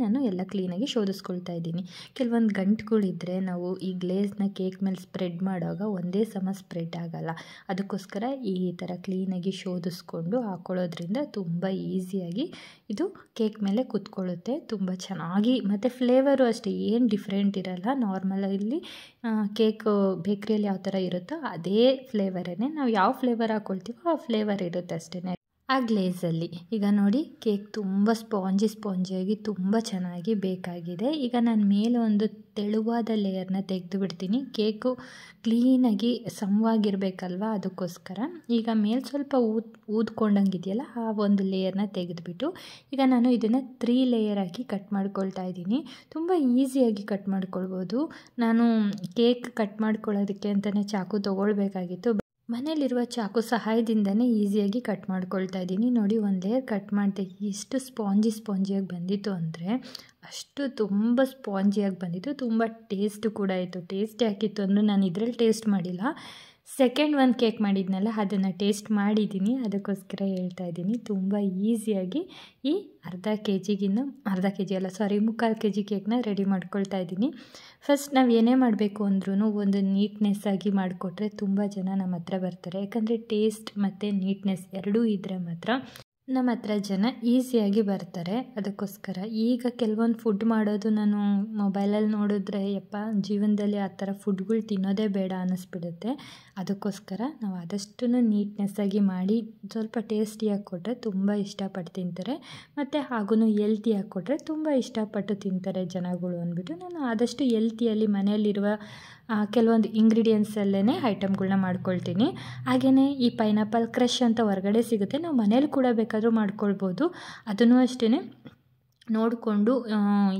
ನಾನು ಎಲ್ಲ ಕ್ಲೀನಾಗಿ ಶೋಧಿಸ್ಕೊಳ್ತಾ ಇದ್ದೀನಿ. ಕೆಲವೊಂದು ಗಂಟುಗಳಿದ್ದರೆ ನಾವು ಈ ಗ್ಲೇಸ್ನ ಕೇಕ್ ಮೇಲೆ ಸ್ಪ್ರೆಡ್ ಮಾಡುವಾಗ ಒಂದೇ ಸಮ ಸ್ಪ್ರೆಡ್ ಆಗೋಲ್ಲ. ಅದಕ್ಕೋಸ್ಕರ ಈ ಥರ ಕ್ಲೀನಾಗಿ ಶೋಧಿಸ್ಕೊಂಡು ಹಾಕ್ಕೊಳ್ಳೋದ್ರಿಂದ ತುಂಬ ಈಸಿಯಾಗಿ ಇದು ಕೇಕ್ ಮೇಲೆ ಕೂತ್ಕೊಳ್ಳುತ್ತೆ. ತುಂಬ ಚೆನ್ನಾಗಿ, ಮತ್ತು ಫ್ಲೇವರು ಅಷ್ಟೇ ಏನು ಡಿಫ್ರೆಂಟ್ ಇರೋಲ್ಲ. ನಾರ್ಮಲಲ್ಲಿ ಕೇಕ್ ಬೇಕ್ರಿಯಲ್ಲಿ ಯಾವ ಥರ ಇರುತ್ತೋ ಅದೇ ಫ್ಲೇವರೇ. ನಾವು ಯಾವ ಫ್ಲೇವರ್ ಹಾಕ್ಕೊಳ್ತೀವೋ ಆ ಫ್ಲೇವರ್ ಇರುತ್ತೆ ಅಷ್ಟೇ ಆ ಗ್ಲೇಸಲ್ಲಿ. ಈಗ ನೋಡಿ ಕೇಕ್ ತುಂಬ ಸ್ಪಾಂಜಿಯಾಗಿ ತುಂಬ ಚೆನ್ನಾಗಿ ಬೇಕಾಗಿದೆ. ಈಗ ನಾನು ಮೇಲೆ ಒಂದು ತೆಳುವಾದ ಲೇಯರ್ನ ತೆಗೆದು ಬಿಡ್ತೀನಿ. ಕೇಕು ಕ್ಲೀನಾಗಿ ಸಮವಾಗಿರಬೇಕಲ್ವ, ಅದಕ್ಕೋಸ್ಕರ. ಈಗ ಮೇಲೆ ಸ್ವಲ್ಪ ಊದ್ಕೊಂಡಂಗಿದೆಯಲ್ಲ, ಆ ಒಂದು ಲೇಯರ್ನ ತೆಗೆದುಬಿಟ್ಟು ಈಗ ನಾನು ಇದನ್ನು 3 ಲೇಯರ್ ಹಾಕಿ ಕಟ್ ಮಾಡ್ಕೊಳ್ತಾ ಇದ್ದೀನಿ. ತುಂಬ ಈಸಿಯಾಗಿ ಕಟ್ ಮಾಡ್ಕೊಳ್ಬೋದು. ನಾನು ಕೇಕ್ ಕಟ್ ಮಾಡ್ಕೊಳ್ಳೋದಕ್ಕೆ ಅಂತಲೇ ಚಾಕು ತೊಗೊಳ್ಬೇಕಾಗಿತ್ತು. ಮನೇಲಿರುವ ಚಾಕು ಸಹಾಯದಿಂದನೇ ಈಸಿಯಾಗಿ ಕಟ್ ಮಾಡ್ಕೊಳ್ತಾ ಇದ್ದೀನಿ. ನೋಡಿ, ಒಂದು ಲೇಯರ್ ಕಟ್ ಮಾಡಿದೆ, ಎಷ್ಟು ಸ್ಪಾಂಜಿಯಾಗಿ ಬಂದಿತ್ತು ಅಂದರೆ ಅಷ್ಟು ತುಂಬ ಸ್ಪಾಂಜಿಯಾಗಿ ಬಂದಿತ್ತು. ತುಂಬ ಟೇಸ್ಟು ಕೂಡ ಇತ್ತು. ಟೇಸ್ಟ್ ಯಾಕಿತ್ತು ಅಂದರೆ ನಾನು ಇದರಲ್ಲಿ ಟೇಸ್ಟ್ ಮಾಡಿಲ್ಲ, ಸೆಕೆಂಡ್ ಒಂದು ಕೇಕ್ ಮಾಡಿದ್ನಲ್ಲ ಅದನ್ನು ಟೇಸ್ಟ್ ಮಾಡಿದ್ದೀನಿ, ಅದಕ್ಕೋಸ್ಕರ ಹೇಳ್ತಾ ಇದ್ದೀನಿ. ತುಂಬ ಈಸಿಯಾಗಿ ಈ ಮುಕ್ಕಾಲು ಕೆ ಜಿ ಕೇಕ್ನ ರೆಡಿ ಮಾಡ್ಕೊಳ್ತಾ ಇದ್ದೀನಿ. ಫಸ್ಟ್ ನಾವು ಏನೇ ಮಾಡಬೇಕು ಅಂದ್ರೂ ಒಂದು ನೀಟ್ನೆಸ್ ಆಗಿ ಮಾಡಿಕೊಟ್ರೆ ತುಂಬ ಜನ ನಮ್ಮ ಹತ್ರ ಬರ್ತಾರೆ. ಯಾಕಂದರೆ ಟೇಸ್ಟ್ ಮತ್ತು ನೀಟ್ನೆಸ್ ಎರಡೂ ಇದ್ದರೆ ಮಾತ್ರ ನಮ್ಮ ಹತ್ರ ಜನ ಈಸಿಯಾಗಿ ಬರ್ತಾರೆ. ಅದಕ್ಕೋಸ್ಕರ ಈಗ ಕೆಲವೊಂದು ಫುಡ್ ಮಾಡೋದು ನಾನು ಮೊಬೈಲಲ್ಲಿ ನೋಡಿದ್ರೆ ಜೀವನದಲ್ಲಿ ಆ ಥರ ಫುಡ್ಗಳು ತಿನ್ನೋದೇ ಬೇಡ ಅನ್ನಿಸ್ಬಿಡುತ್ತೆ. ಅದಕ್ಕೋಸ್ಕರ ನಾವು ಆದಷ್ಟು ನೀಟ್ನೆಸ್ಸಾಗಿ ಮಾಡಿ ಸ್ವಲ್ಪ ಟೇಸ್ಟಿಯಾಗಿ ಕೊಟ್ಟರೆ ತುಂಬ ಇಷ್ಟಪಟ್ಟು ತಿಂತಾರೆ. ಮತ್ತು ಹಾಗೂ ಹೆಲ್ತಿಯಾಗಿ ಕೊಟ್ಟರೆ ತುಂಬ ಇಷ್ಟಪಟ್ಟು ತಿಂತಾರೆ ಜನಗಳು ಅಂದ್ಬಿಟ್ಟು ನಾನು ಆದಷ್ಟು ಹೆಲ್ತಿಯಲ್ಲಿ ಮನೆಯಲ್ಲಿರುವ ಕೆಲವೊಂದು ಇಂಗ್ರೀಡಿಯೆಂಟ್ಸಲ್ಲೇ ಐಟಮ್ಗಳನ್ನ ಮಾಡ್ಕೊಳ್ತೀನಿ. ಹಾಗೆಯೇ ಈ ಪೈನಾಪಲ್ ಕ್ರಷ್ ಅಂತ ಹೊರಗಡೆ ಸಿಗುತ್ತೆ, ನಾವು ಮನೇಲಿ ಕೂಡ ಬೇಕಾದರೂ ಮಾಡ್ಕೊಳ್ಬೋದು. ಅದನ್ನು ಅಷ್ಟೇ ನೋಡಿಕೊಂಡು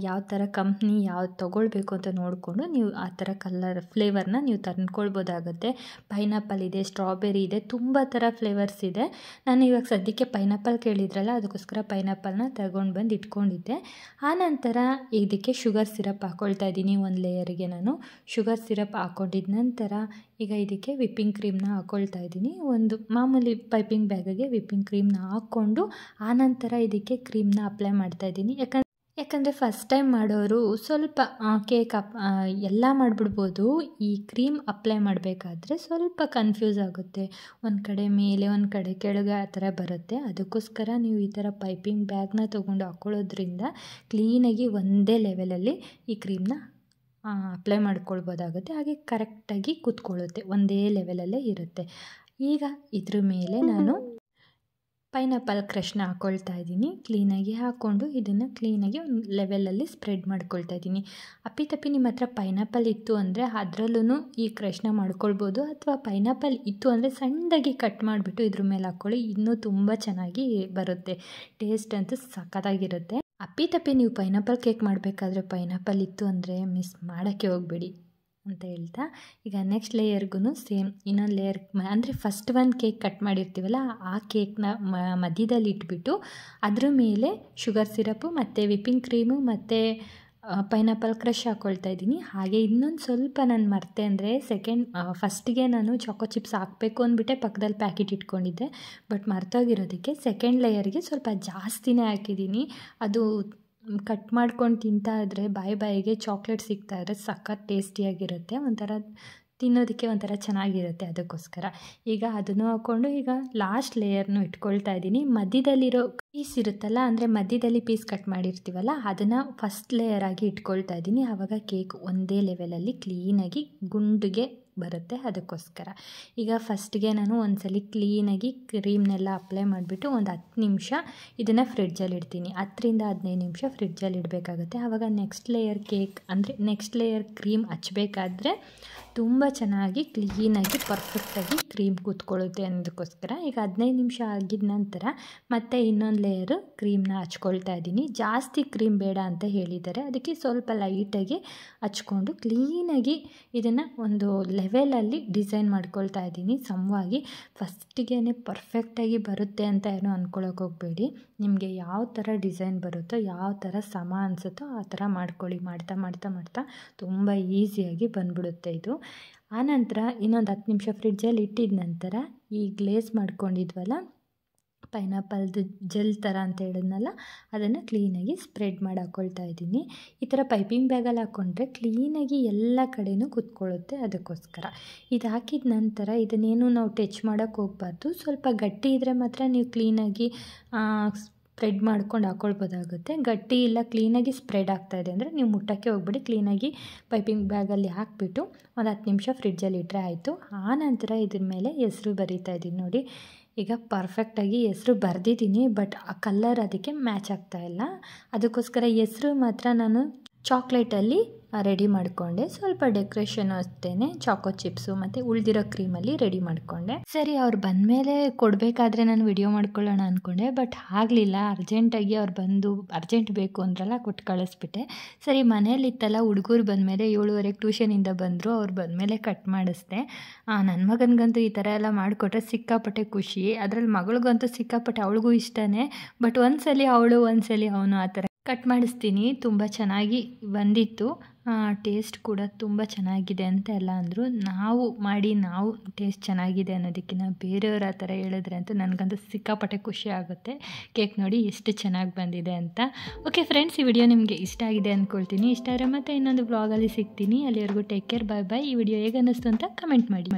ಯಾವ ಥರ ಕಂಪ್ನಿ ಯಾವ್ದು ತೊಗೊಳ್ಬೇಕು ಅಂತ ನೋಡಿಕೊಂಡು ನೀವು ಆ ಥರ ಫ್ಲೇವರ್ನ ನೀವು ತಂದ್ಕೊಳ್ಬೋದಾಗುತ್ತೆ. ಪೈನಾಪಲ್ ಇದೆ, ಸ್ಟ್ರಾಬೆರಿ ಇದೆ, ತುಂಬ ಥರ ಫ್ಲೇವರ್ಸ್ ಇದೆ. ನಾನು ಇವಾಗ ಸದ್ಯಕ್ಕೆ ಪೈನಾಪಲ್ ಕೇಳಿದ್ರಲ್ಲ, ಅದಕ್ಕೋಸ್ಕರ ಪೈನಾಪಲ್ನ ತಗೊಂಡು ಬಂದು ಇಟ್ಕೊಂಡಿದ್ದೆ. ಆನಂತರ ಇದಕ್ಕೆ ಶುಗರ್ ಸಿರಪ್ ಹಾಕ್ಕೊಳ್ತಾ ಇದ್ದೀನಿ. ಒಂದು ಲೇಯರಿಗೆ ನಾನು ಶುಗರ್ ಸಿರಪ್ ಹಾಕ್ಕೊಂಡಿದ್ದ ನಂತರ ಈಗ ಇದಕ್ಕೆ ವಿಪ್ಪಿಂಗ್ ಕ್ರೀಮ್ನ ಹಾಕ್ಕೊಳ್ತಾ ಇದ್ದೀನಿ. ಒಂದು ಮಾಮೂಲಿ ಪೈಪಿಂಗ್ ಬ್ಯಾಗಿಗೆ ವಿಪ್ಪಿಂಗ್ ಕ್ರೀಮ್ನ ಹಾಕ್ಕೊಂಡು ಆನಂತರ ಇದಕ್ಕೆ ಕ್ರೀಮ್ನ ಅಪ್ಲೈ ಮಾಡ್ತಾ ಇದ್ದೀನಿ. ಯಾಕಂದರೆ ಫಸ್ಟ್ ಟೈಮ್ ಮಾಡೋರು ಸ್ವಲ್ಪ ಕೇಕ್ ಎಲ್ಲ ಮಾಡಿಬಿಡ್ಬೋದು. ಈ ಕ್ರೀಮ್ ಅಪ್ಲೈ ಮಾಡಬೇಕಾದ್ರೆ ಸ್ವಲ್ಪ ಕನ್ಫ್ಯೂಸ್ ಆಗುತ್ತೆ. ಒಂದು ಕಡೆ ಮೇಲೆ ಒಂದು ಕಡೆ ಕೆಳಗೆ ಆ ಥರ ಬರುತ್ತೆ. ಅದಕ್ಕೋಸ್ಕರ ನೀವು ಈ ಥರ ಪೈಪಿಂಗ್ ಬ್ಯಾಗ್ನ ತೊಗೊಂಡು ಹಾಕ್ಕೊಳ್ಳೋದ್ರಿಂದ ಕ್ಲೀನಾಗಿ ಒಂದೇ ಲೆವೆಲಲ್ಲಿ ಈ ಕ್ರೀಮ್ನ ಅಪ್ಲೈ ಮಾಡ್ಕೊಳ್ಬೋದಾಗುತ್ತೆ. ಹಾಗೆ ಕರೆಕ್ಟಾಗಿ ಕೂತ್ಕೊಳ್ಳುತ್ತೆ, ಒಂದೇ ಲೆವೆಲಲ್ಲೇ ಇರುತ್ತೆ. ಈಗ ಇದ್ರ ಮೇಲೆ ನಾನು ಪೈನಾಪಲ್ ಕ್ರಷ್ನ ಹಾಕ್ಕೊಳ್ತಾ ಇದ್ದೀನಿ. ಕ್ಲೀನಾಗಿ ಹಾಕ್ಕೊಂಡು ಇದನ್ನು ಕ್ಲೀನಾಗಿ ಒಂದು ಲೆವೆಲಲ್ಲಿ ಸ್ಪ್ರೆಡ್ ಮಾಡ್ಕೊಳ್ತಾ ಇದ್ದೀನಿ. ಅಪ್ಪಿತಪ್ಪಿ ನಿಮ್ಮ ಹತ್ರ ಪೈನಾಪಲ್ ಇತ್ತು ಅಂದರೆ ಅದರಲ್ಲೂ ಈ ಕ್ರಷ್ನ ಮಾಡ್ಕೊಳ್ಬೋದು. ಅಥವಾ ಪೈನಾಪಲ್ ಇತ್ತು ಅಂದರೆ ಸಣ್ಣದಾಗಿ ಕಟ್ ಮಾಡಿಬಿಟ್ಟು ಇದ್ರ ಮೇಲೆ ಹಾಕ್ಕೊಳ್ಳಿ, ಇನ್ನೂ ತುಂಬ ಚೆನ್ನಾಗಿ ಬರುತ್ತೆ. ಟೇಸ್ಟ್ ಅಂತೂ ಸಖತ್ತಾಗಿರುತ್ತೆ. ಅಪ್ಪಿತಪ್ಪಿ ನೀವು ಪೈನಾಪಲ್ ಕೇಕ್ ಮಾಡಬೇಕಾದ್ರೆ ಪೈನಾಪಲ್ ಇತ್ತು ಅಂದರೆ ಮಿಸ್ ಮಾಡೋಕ್ಕೆ ಹೋಗಬೇಡಿ ಅಂತ ಹೇಳ್ತಾ, ಈಗ ನೆಕ್ಸ್ಟ್ ಲೇಯರ್ಗೂ ಸೇಮ್ ಇನ್ನೊಂದು ಲೇಯರ್ ಅಂದರೆ ಫಸ್ಟ್ ಒಂದು ಕೇಕ್ ಕಟ್ ಮಾಡಿರ್ತೀವಲ್ಲ ಆ ಕೇಕ್ನ ಮಧ್ಯದಲ್ಲಿ ಇಟ್ಬಿಟ್ಟು ಅದ್ರ ಮೇಲೆ ಶುಗರ್ ಸಿರಪ್ಪು ಮತ್ತು ವಿಪ್ಪಿಂಗ್ ಕ್ರೀಮು ಮತ್ತು ಪೈನಾಪಲ್ ಕ್ರಷ್ ಹಾಕ್ಕೊಳ್ತಾ ಇದ್ದೀನಿ. ಹಾಗೆ ಇನ್ನೊಂದು ಸ್ವಲ್ಪ ನಾನು ಮರ್ತೆ ಅಂದರೆ ಫಸ್ಟಿಗೆ ನಾನು ಚಾಕೋ ಚಿಪ್ಸ್ ಹಾಕಬೇಕು ಅಂದ್ಬಿಟ್ಟೆ ಪಕ್ಕದಲ್ಲಿ ಪ್ಯಾಕೆಟ್ ಇಟ್ಕೊಂಡಿದ್ದೆ. ಬಟ್ ಮರ್ತೋಗಿರೋದಕ್ಕೆ ಸೆಕೆಂಡ್ ಲೇಯರ್ಗೆ ಸ್ವಲ್ಪ ಜಾಸ್ತಿನೇ ಹಾಕಿದ್ದೀನಿ. ಅದು ಕಟ್ ಮಾಡ್ಕೊಂಡು ತಿಂತಾ ಇದ್ದರೆ ಬಾಯಿಗೆ ಚಾಕ್ಲೇಟ್ ಸಿಗ್ತಾ ಇದ್ದರೆ ಸಖತ್ ಟೇಸ್ಟಿಯಾಗಿರುತ್ತೆ, ಒಂಥರ ತಿನ್ನೋದಕ್ಕೆ ಒಂಥರ ಚೆನ್ನಾಗಿರುತ್ತೆ. ಅದಕ್ಕೋಸ್ಕರ ಈಗ ಅದನ್ನು ಹಾಕ್ಕೊಂಡು ಈಗ ಲಾಸ್ಟ್ ಲೇಯರ್ನು ಇಟ್ಕೊಳ್ತಾ ಇದ್ದೀನಿ. ಮಧ್ಯದಲ್ಲಿರೋ ಪೀಸ್ ಇರುತ್ತಲ್ಲ, ಅಂದರೆ ಮಧ್ಯದಲ್ಲಿ ಪೀಸ್ ಕಟ್ ಮಾಡಿರ್ತೀವಲ್ಲ, ಅದನ್ನು ಫಸ್ಟ್ ಲೇಯರ್ ಆಗಿ ಇಟ್ಕೊಳ್ತಾ ಇದ್ದೀನಿ. ಆವಾಗ ಕೇಕ್ ಒಂದೇ ಲೆವೆಲಲ್ಲಿ ಕ್ಲೀನಾಗಿ ಗುಂಡಿಗೆ ಬರುತ್ತೆ. ಅದಕ್ಕೋಸ್ಕರ ಈಗ ಫಸ್ಟಿಗೆ ನಾನು ಒಂದ್ಸಲಿ ಕ್ಲೀನಾಗಿ ಕ್ರೀಮ್ನೆಲ್ಲ ಅಪ್ಲೈ ಮಾಡಿಬಿಟ್ಟು ಒಂದು 10 ನಿಮಿಷ ಇದನ್ನು ಫ್ರಿಡ್ಜಲ್ಲಿ ಇಡ್ತೀನಿ. 10ರಿಂದ 15 ನಿಮಿಷ ಫ್ರಿಡ್ಜಲ್ಲಿ ಇಡಬೇಕಾಗುತ್ತೆ. ಆವಾಗ ನೆಕ್ಸ್ಟ್ ಲೇಯರ್ ಕೇಕ್ ಅಂದರೆ ನೆಕ್ಸ್ಟ್ ಲೇಯರ್ ಕ್ರೀಮ್ ಹಚ್ಚಬೇಕಾದ್ರೆ ತುಂಬ ಚೆನ್ನಾಗಿ ಕ್ಲೀನಾಗಿ ಪರ್ಫೆಕ್ಟಾಗಿ ಕ್ರೀಮ್ ಕೂತ್ಕೊಳ್ಳುತ್ತೆ ಅನ್ನೋದಕ್ಕೋಸ್ಕರ ಈಗ 15 ನಿಮಿಷ ಆಗಿದ ನಂತರ ಮತ್ತೆ ಇನ್ನೊಂದು ಲೇಯರು ಕ್ರೀಮ್ನ ಹಚ್ಕೊಳ್ತಾ ಇದ್ದೀನಿ. ಜಾಸ್ತಿ ಕ್ರೀಮ್ ಬೇಡ ಅಂತ ಹೇಳಿದ್ದಾರೆ, ಅದಕ್ಕೆ ಸ್ವಲ್ಪ ಲೈಟಾಗಿ ಹಚ್ಕೊಂಡು ಕ್ಲೀನಾಗಿ ಇದನ್ನು ಒಂದು ಲೆವೆಲಲ್ಲಿ ಡಿಸೈನ್ ಮಾಡ್ಕೊಳ್ತಾ ಇದ್ದೀನಿ. ಸಮವಾಗಿ ಫಸ್ಟಿಗೆ ಪರ್ಫೆಕ್ಟಾಗಿ ಬರುತ್ತೆ ಅಂತ ಏನೋ ಅಂದ್ಕೊಳ್ಳೋಕೆ ಹೋಗಬೇಡಿ. ನಿಮಗೆ ಯಾವ ಥರ ಡಿಸೈನ್ ಬರುತ್ತೋ, ಯಾವ ಥರ ಸಮ ಅನಿಸುತ್ತೋ ಆ ಥರ ಮಾಡ್ಕೊಳ್ಳಿ. ಮಾಡ್ತಾ ಮಾಡ್ತಾ ಮಾಡ್ತಾ ತುಂಬ ಈಸಿಯಾಗಿ ಬಂದ್ಬಿಡುತ್ತೆ ಇದು. ಆನಂತರ ಇನ್ನೊಂದು 10 ನಿಮಿಷ ಫ್ರಿಡ್ಜಲ್ಲಿ ಇಟ್ಟಿದ ನಂತರ ಈ ಗ್ಲೇಸ್ ಮಾಡ್ಕೊಂಡಿದ್ವಲ್ಲ ಪೈನಾಪಲ್ದು ಜೆಲ್ ಥರ ಅಂತ ಹೇಳಿದ್ನಲ್ಲ, ಅದನ್ನು ಕ್ಲೀನಾಗಿ ಸ್ಪ್ರೆಡ್ ಮಾಡಿ ಹಾಕ್ಕೊಳ್ತಾ ಇದ್ದೀನಿ. ಈ ಥರ ಪೈಪಿಂಗ್ ಬ್ಯಾಗಲ್ಲಿ ಹಾಕ್ಕೊಂಡ್ರೆ ಕ್ಲೀನಾಗಿ ಎಲ್ಲ ಕಡೆಯೂ ಕೂತ್ಕೊಳ್ಳುತ್ತೆ. ಅದಕ್ಕೋಸ್ಕರ ಇದು ಹಾಕಿದ ನಂತರ ಇದನ್ನೇನು ನಾವು ಟಚ್ ಮಾಡೋಕ್ಕೆ ಹೋಗಬಾರ್ದು. ಸ್ವಲ್ಪ ಗಟ್ಟಿ ಇದ್ದರೆ ಮಾತ್ರ ನೀವು ಕ್ಲೀನಾಗಿ ಸ್ಪ್ರೆಡ್ ಮಾಡ್ಕೊಂಡು ಹಾಕ್ಕೊಳ್ಬೋದಾಗುತ್ತೆ. ಗಟ್ಟಿ ಇಲ್ಲ ಕ್ಲೀನಾಗಿ ಸ್ಪ್ರೆಡ್ ಆಗ್ತಾಯಿದೆ ಅಂದರೆ ನೀವು ಮುಟ್ಟಕ್ಕೆ ಹೋಗ್ಬಿಡಿ. ಕ್ಲೀನಾಗಿ ಪೈಪಿಂಗ್ ಬ್ಯಾಗಲ್ಲಿ ಹಾಕಿಬಿಟ್ಟು ಒಂದು 10 ನಿಮಿಷ ಫ್ರಿಡ್ಜಲ್ಲಿ ಇಟ್ಟರೆ ಆಯಿತು. ಆನಂತರ ಇದ್ರ ಮೇಲೆ ಹೆಸರು ಬರೀತಾ ಇದ್ದೀನಿ ನೋಡಿ. ಈಗ ಪರ್ಫೆಕ್ಟಾಗಿ ಹೆಸರು ಬರೆದಿದ್ದೀನಿ, ಬಟ್ ಆ ಕಲರ್ ಅದಕ್ಕೆ ಮ್ಯಾಚ್ ಆಗ್ತಾಯಿಲ್ಲ. ಅದಕ್ಕೋಸ್ಕರ ಹೆಸರು ಮಾತ್ರ ನಾನು ಚಾಕ್ಲೇಟಲ್ಲಿ ರೆಡಿ ಮಾಡಿಕೊಂಡೆ. ಸ್ವಲ್ಪ ಡೆಕೋರೇಷನ್ ಅಷ್ಟೇ ಚಾಕೋ ಚಿಪ್ಸು ಮತ್ತು ಉಳಿದಿರೋ ಕ್ರೀಮಲ್ಲಿ ರೆಡಿ ಮಾಡಿಕೊಂಡೆ. ಸರಿ, ಅವ್ರು ಬಂದಮೇಲೆ ಕೊಡಬೇಕಾದ್ರೆ ನಾನು ವಿಡಿಯೋ ಮಾಡ್ಕೊಳ್ಳೋಣ ಅಂದ್ಕೊಂಡೆ, ಬಟ್ ಆಗಲಿಲ್ಲ. ಅರ್ಜೆಂಟಾಗಿ ಅವ್ರು ಬಂದು ಅರ್ಜೆಂಟ್ ಬೇಕು ಅಂದ್ರಲ್ಲ, ಕೊಟ್ಟು ಕಳಿಸ್ಬಿಟ್ಟೆ. ಸರಿ, ಮನೇಲಿತ್ತಲ್ಲ, ಹುಡುಗರು ಬಂದಮೇಲೆ 7:30 ಟ್ಯೂಷನಿಂದ ಬಂದರು. ಅವ್ರು ಬಂದಮೇಲೆ ಕಟ್ ಮಾಡಿಸ್ದೆ. ನನ್ನ ಮಗನಿಗಂತೂ ಈ ಥರ ಎಲ್ಲ ಮಾಡಿಕೊಟ್ರೆ ಸಿಕ್ಕಾಪಟ್ಟೆ ಖುಷಿ. ಅದರಲ್ಲಿ ಮಗಳಿಗಂತೂ ಸಿಕ್ಕಾಪಟ್ಟೆ, ಅವಳಿಗೂ ಇಷ್ಟನೇ. ಬಟ್ ಒಂದ್ಸಲಿ ಅವಳು ಒಂದ್ಸಲಿ ಅವನು ಆ ಥರ ಕಟ್ ಮಾಡಿಸ್ತೀನಿ. ತುಂಬ ಚೆನ್ನಾಗಿ ಬಂದಿತ್ತು. ಟೇಸ್ಟ್ ಕೂಡ ತುಂಬ ಚೆನ್ನಾಗಿದೆ ಅಂತ ಎಲ್ಲ ಅಂದರು. ನಾವು ಟೇಸ್ಟ್ ಚೆನ್ನಾಗಿದೆ ಅನ್ನೋದಕ್ಕಿಂತ ಬೇರೆಯವ್ರು ಆ ಥರ ಹೇಳಿದ್ರೆ ಅಂತೂ ನನಗಂತೂ ಸಿಕ್ಕಾಪಟ್ಟೆ ಖುಷಿ ಆಗುತ್ತೆ. ಕೇಕ್ ನೋಡಿ ಎಷ್ಟು ಚೆನ್ನಾಗಿ ಬಂದಿದೆ ಅಂತ. ಓಕೆ ಫ್ರೆಂಡ್ಸ್, ಈ ವಿಡಿಯೋ ನಿಮಗೆ ಇಷ್ಟ ಆಗಿದೆ ಅಂದ್ಕೊಳ್ತೀನಿ. ಇಷ್ಟ ಆದರೆ ಮತ್ತೆ ಇನ್ನೊಂದು ಬ್ಲಾಗಲ್ಲಿ ಸಿಗ್ತೀನಿ. ಅಲ್ಲಿವರೆಗೂ ಟೇಕ್ ಕೇರ್, ಬಾಯ್ ಬಾಯ್. ಈ ವಿಡಿಯೋ ಹೇಗೆ ಅನ್ನಿಸ್ತು ಅಂತ ಕಮೆಂಟ್ ಮಾಡಿ.